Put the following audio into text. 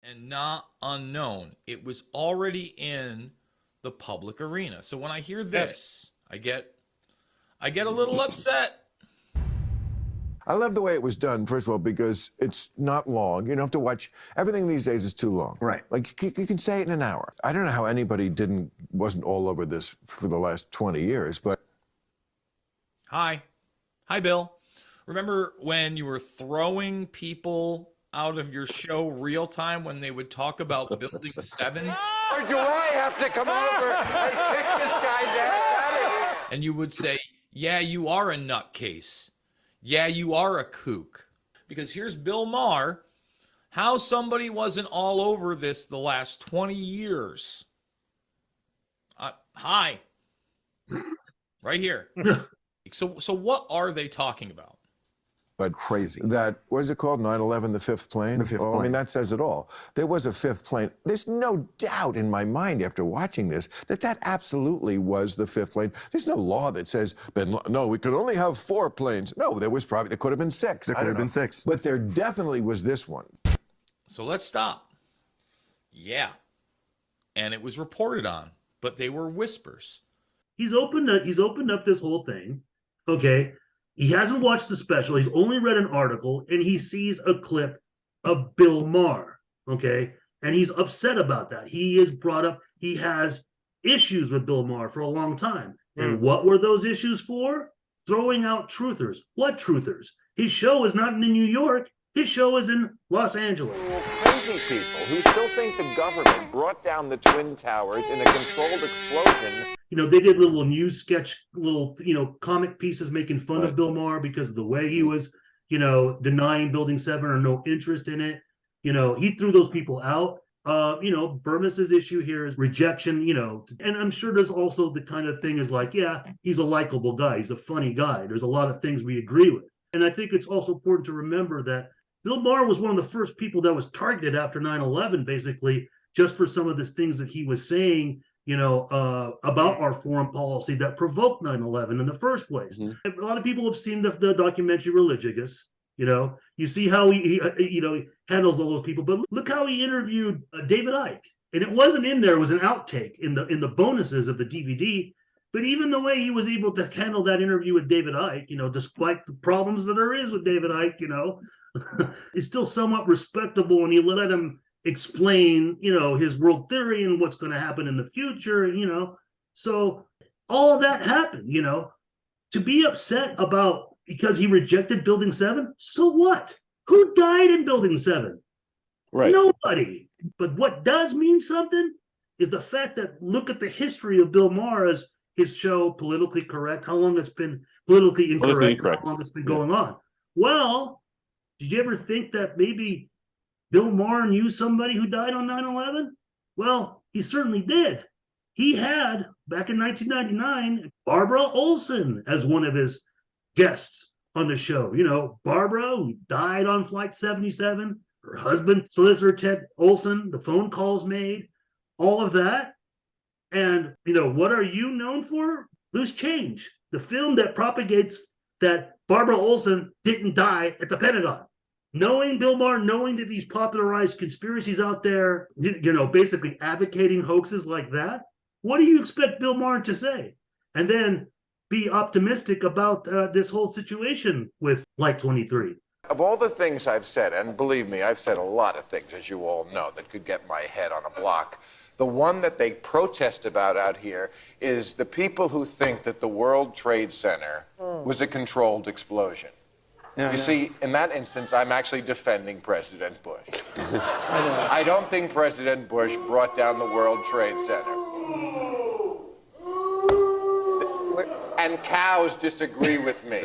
and not unknown. It was already in the public arena. So when I hear this, I get a little upset. I love the way it was done, first of all, because it's not long. You don't have to watch. Everything these days is too long. Right. Like, you can say it in an hour. I don't know how anybody wasn't all over this for the last 20 years, but... Hi, Bill. Remember when you were throwing people out of your show real time when they would talk about Building 7? Or do I have to come over and pick this guy's ass out of here? And you would say, yeah, you are a nutcase. Yeah, you are a kook. Because here's Bill Maher, how somebody wasn't all over this the last 20 years. Hi. Right here. So what are they talking about? But crazy. That, what is it called? 9/11, the fifth plane? The fifth plane. I mean, that says it all. There was a fifth plane. There's no doubt in my mind after watching this that absolutely was the fifth plane. There's no law that says, no, we could only have 4 planes. No, there could have been 6. There could have been 6. But there definitely was this one. So let's stop. Yeah. And it was reported on, but they were whispers. He's opened up this whole thing, okay? He hasn't watched the special. He's only read an article, and he sees a clip of Bill Maher, okay? And he's upset about that. He has issues with Bill Maher for a long time. And what were those issues for? Throwing out truthers. What truthers? His show is not in New York. His show is in Los Angeles. Crazy people who still think the government brought down the Twin Towers in a controlled explosion. You know, they did little news sketch, comic pieces making fun of Bill Maher because of the way he was, denying Building 7 or no interest in it. He threw those people out. Bermas's issue here is rejection, and I'm sure there's also the kind of thing is like, yeah, he's a likable guy. He's a funny guy. There's a lot of things we agree with. And I think it's also important to remember that Bill Maher was one of the first people that was targeted after 9/11, basically, just for some of the things that he was saying, about our foreign policy that provoked 9/11 in the first place. Mm-hmm. A lot of people have seen the documentary Religious. You see how he handles all those people. But look how he interviewed David Icke. And it wasn't in there. It was an outtake in the bonuses of the DVD. But even the way he was able to handle that interview with David Icke, despite the problems that there is with David Icke, is still somewhat respectable. And he let him explain, his world theory and what's going to happen in the future, So all of that happened, to be upset about because he rejected Building 7. So what? Who died in Building 7? Right. Nobody. But what does mean something is the fact that look at the history of Bill Maher as his show, Politically Correct, how long it's been politically incorrect, how long it's been going on. Well, did you ever think that maybe Bill Maher knew somebody who died on 9/11? Well, he certainly did. He had, back in 1999, Barbara Olson as one of his guests on the show. Barbara, who died on Flight 77, her husband, Solicitor Ted Olson, the phone calls made, all of that. And, what are you known for? Loose Change, the film that propagates that Barbara Olson didn't die at the Pentagon. Knowing Bill Maher, knowing that these popularized conspiracies out there, basically advocating hoaxes like that, what do you expect Bill Maher to say? And then be optimistic about this whole situation with Flight 23. Of all the things I've said, and believe me, I've said a lot of things, as you all know, that could get my head on a block. The one that they protest about out here is the people who think that the World Trade Center was a controlled explosion. You see, in that instance, I'm actually defending President Bush. I don't think President Bush brought down the World Trade Center. And cows disagree with me.